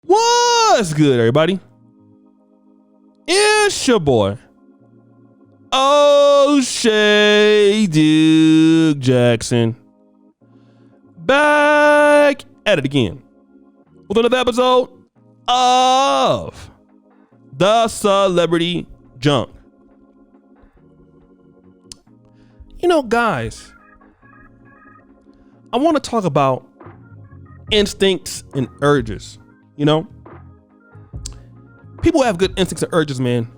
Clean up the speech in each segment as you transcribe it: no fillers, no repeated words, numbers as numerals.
What's good, everybody? It's your boy, O'Shea Duke Jackson, back at it again with another episode of The Celebrity Junk. You know, guys, I want to talk about instincts and urges. You know, people have good instincts and urges, man.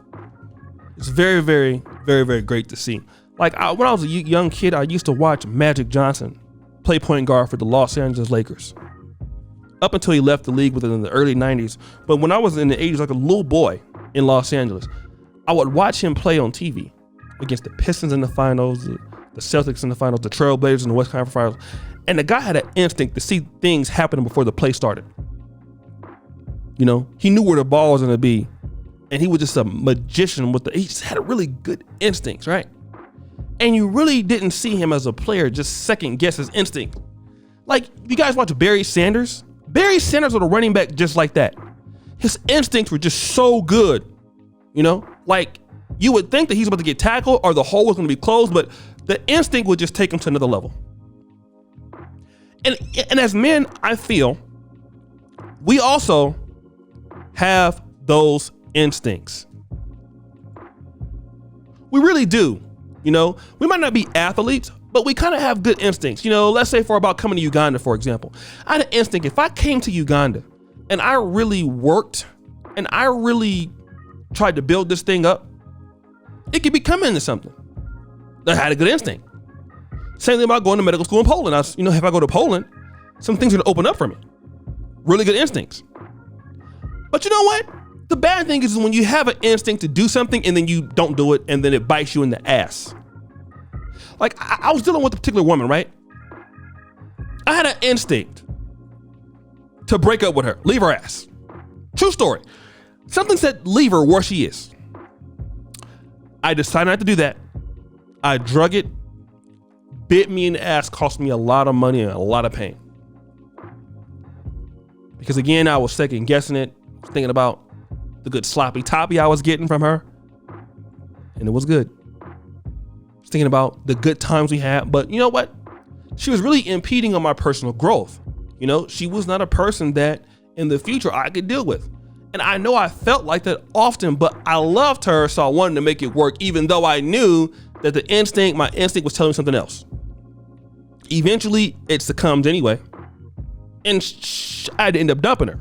It's very, very, very, very great to see. Like when I was a young kid, I used to watch Magic Johnson play point guard for the Los Angeles Lakers up until he left the league within the early 90s. But when I was in the 80s, like a little boy in Los Angeles, I would watch him play on TV against the Pistons in the finals, the Celtics in the finals, the Trailblazers in the West Conference Finals. And the guy had an instinct to see things happening before the play started. You know, he knew where the ball was going to be, and he was just a magician he just had a really good instincts, right? And you really didn't see him as a player just second guess his instinct. Like, you guys watch Barry Sanders? Barry Sanders was a running back just like that. His instincts were just so good, you know? Like, you would think that he's about to get tackled or the hole was going to be closed, but the instinct would just take him to another level. And as men, I feel we also have those instincts. We really do. You know, we might not be athletes, but we kind of have good instincts. You know, let's say about coming to Uganda, for example. I had an instinct, if I came to Uganda and I really worked and I really tried to build this thing up, it could become into something. I had a good instinct. Same thing about going to medical school in Poland. If I go to Poland, some things are gonna open up for me. Really good instincts. But you know what? The bad thing is when you have an instinct to do something and then you don't do it and then it bites you in the ass. Like I was dealing with a particular woman, right? I had an instinct to break up with her, leave her ass. True story. Something said leave her where she is. I decided not to do that. I drug it, bit me in the ass, cost me a lot of money and a lot of pain. Because again, I was second guessing it, thinking about the good sloppy toppy I was getting from her, and it was good. I was thinking about the good times we had, but you know what? She was really impeding on my personal growth. You know, she was not a person that in the future I could deal with. And I know I felt like that often, but I loved her, so I wanted to make it work, even though I knew that my instinct was telling me something else. Eventually, it succumbed anyway, and I had to end up dumping her.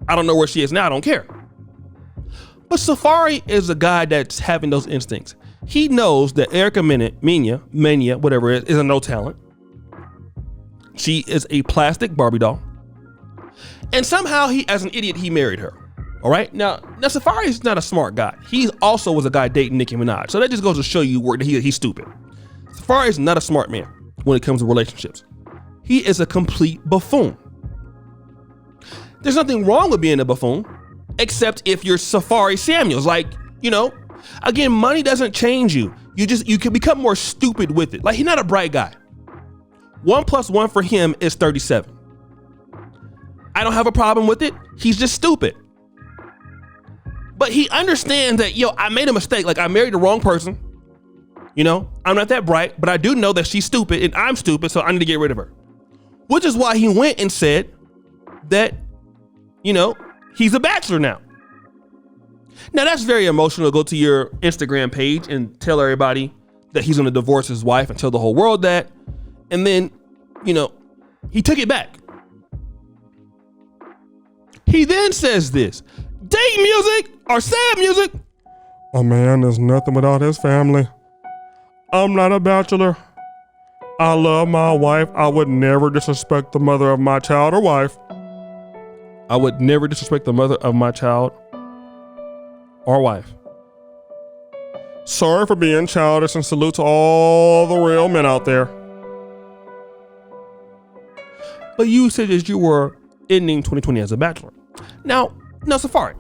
I don't know where she is now. I don't care. But Safaree is a guy that's having those instincts. He knows that Erica Mena, whatever it is a no talent. She is a plastic Barbie doll. And somehow as an idiot, he married her. All right. Now Safaree is not a smart guy. He also was a guy dating Nicki Minaj. So that just goes to show you where he's stupid. Safaree is not a smart man when it comes to relationships. He is a complete buffoon. There's nothing wrong with being a buffoon, except if you're Safaree Samuels. Like, you know, again, money doesn't change you. You can become more stupid with it. Like, he's not a bright guy. 1 + 1 for him is 37. I don't have a problem with it. He's just stupid. But he understands that, I made a mistake. Like, I married the wrong person. You know, I'm not that bright, but I do know that she's stupid and I'm stupid, so I need to get rid of her. Which is why he went and said that, he's a bachelor now. Now that's very emotional to go to your Instagram page and tell everybody that he's going to divorce his wife and tell the whole world that. And then, he took it back. He then says this: date music or sad music. A man is nothing without his family. I'm not a bachelor. I love my wife. I would never disrespect the mother of my child or wife. I would never disrespect the mother of my child or wife. Sorry for being childish and salute to all the real men out there. But you said that you were ending 2020 as a bachelor. Now Safaree,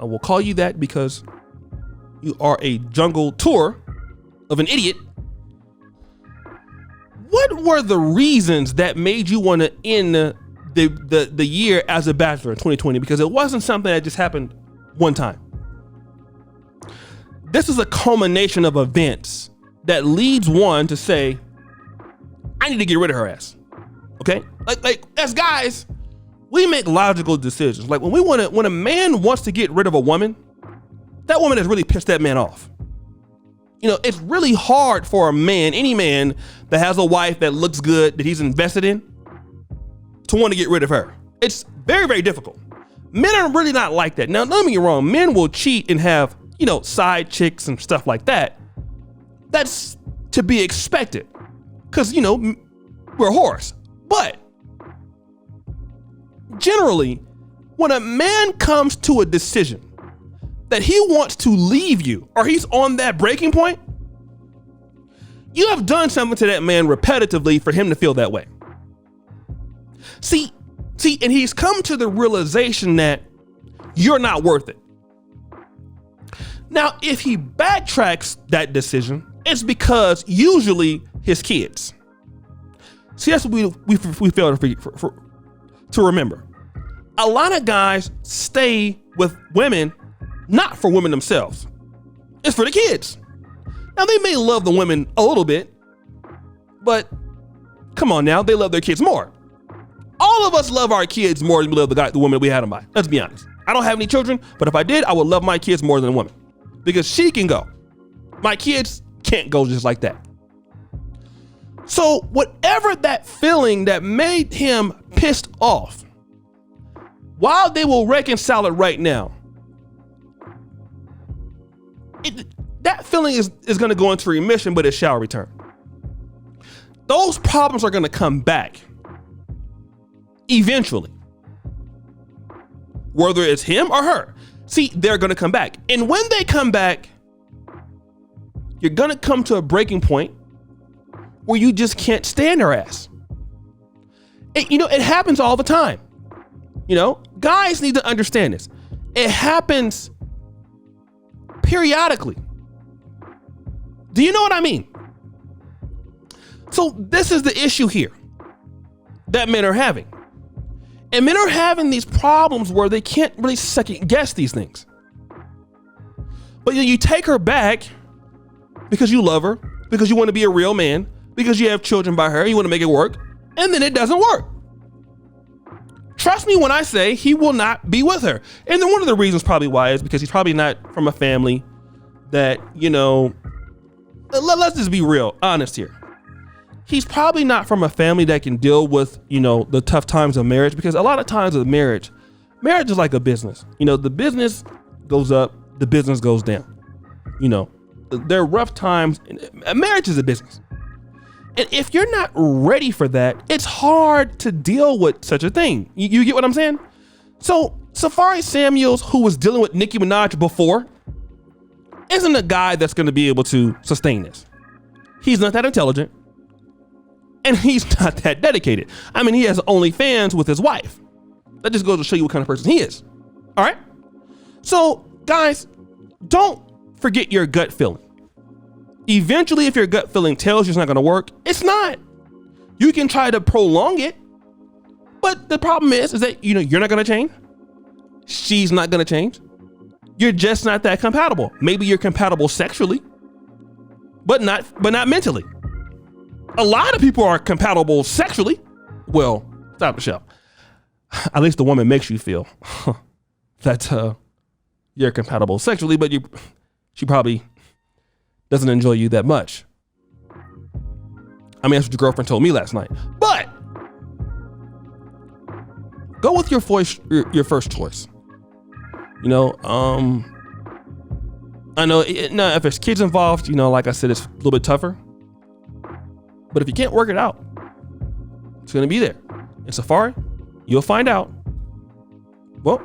I will call you that because you are a jungle tour of an idiot. What were the reasons that made you want to end the year as a bachelor in 2020 because it wasn't something that just happened one time. This is a culmination of events that leads one to say, I need to get rid of her ass. Okay? Like as guys, we make logical decisions. Like when a man wants to get rid of a woman, that woman has really pissed that man off. You know, it's really hard for a man, any man that has a wife that looks good, that he's invested in, to want to get rid of her. It's very, very difficult. Men are really not like that. Now, don't get me wrong. Men will cheat and have, side chicks and stuff like that. That's to be expected because, we're whores. But generally, when a man comes to a decision that he wants to leave you or he's on that breaking point, you have done something to that man repetitively for him to feel that way. See, and he's come to the realization that you're not worth it. Now, if he backtracks that decision, it's because usually his kids. See, that's what we fail to remember. A lot of guys stay with women not for women themselves. It's for the kids. Now, they may love the women a little bit, but come on now, they love their kids more. All of us love our kids more than we love the woman we had them by. Let's be honest. I don't have any children, but if I did, I would love my kids more than a woman because she can go. My kids can't go just like that. So whatever that feeling that made him pissed off, while they will reconcile it right now, that feeling is going to go into remission, but it shall return. Those problems are going to come back eventually, whether it's him or her. See, they're going to come back. And when they come back, you're going to come to a breaking point where you just can't stand her ass. It happens all the time. Guys need to understand this. It happens periodically. Do you know what I mean? So this is the issue here that men are having. And men are having these problems where they can't really second guess these things. But you take her back because you love her, because you want to be a real man, because you have children by her, you want to make it work, and then it doesn't work. Trust me when I say he will not be with her. And then one of the reasons probably why is because he's probably not from a family that, let's just be real, honest here. He's probably not from a family that can deal with, the tough times of marriage, because a lot of times with marriage is like a business. The business goes up, the business goes down. There are rough times. Marriage is a business. And if you're not ready for that, it's hard to deal with such a thing. You get what I'm saying? So Safaree Samuels, who was dealing with Nicki Minaj before, isn't a guy that's going to be able to sustain this. He's not that intelligent. And he's not that dedicated. I mean, he has OnlyFans with his wife. That just goes to show you what kind of person he is. All right? So, guys, don't forget your gut feeling. Eventually, if your gut feeling tells you it's not going to work, it's not. You can try to prolong it. But the problem is that, you're not going to change. She's not going to change. You're just not that compatible. Maybe you're compatible sexually, but not mentally. A lot of people are compatible sexually. Well, stop the show. At least the woman makes you feel that you're compatible sexually, but she probably doesn't enjoy you that much. I mean, that's what your girlfriend told me last night. But go with your first choice. I know if there's kids involved, like I said, it's a little bit tougher. But if you can't work it out, it's going to be there. In Safaree, you'll find out. Well,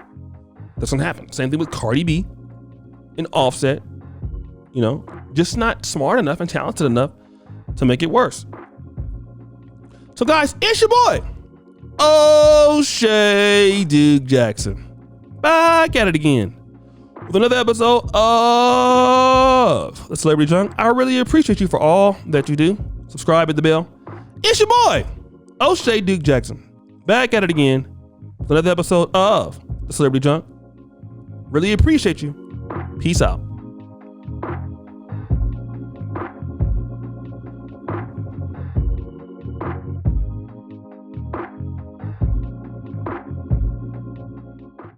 that's going to happen. Same thing with Cardi B and Offset. Just not smart enough and talented enough to make it worse. So guys, it's your boy, O'Shea Duke Jackson. Back at it again with another episode of The Celebrity Junk. I really appreciate you for all that you do. Subscribe, hit the bell. It's your boy, O'Shea Duke Jackson. Back at it again to another episode of The Celebrity Junk. Really appreciate you. Peace out.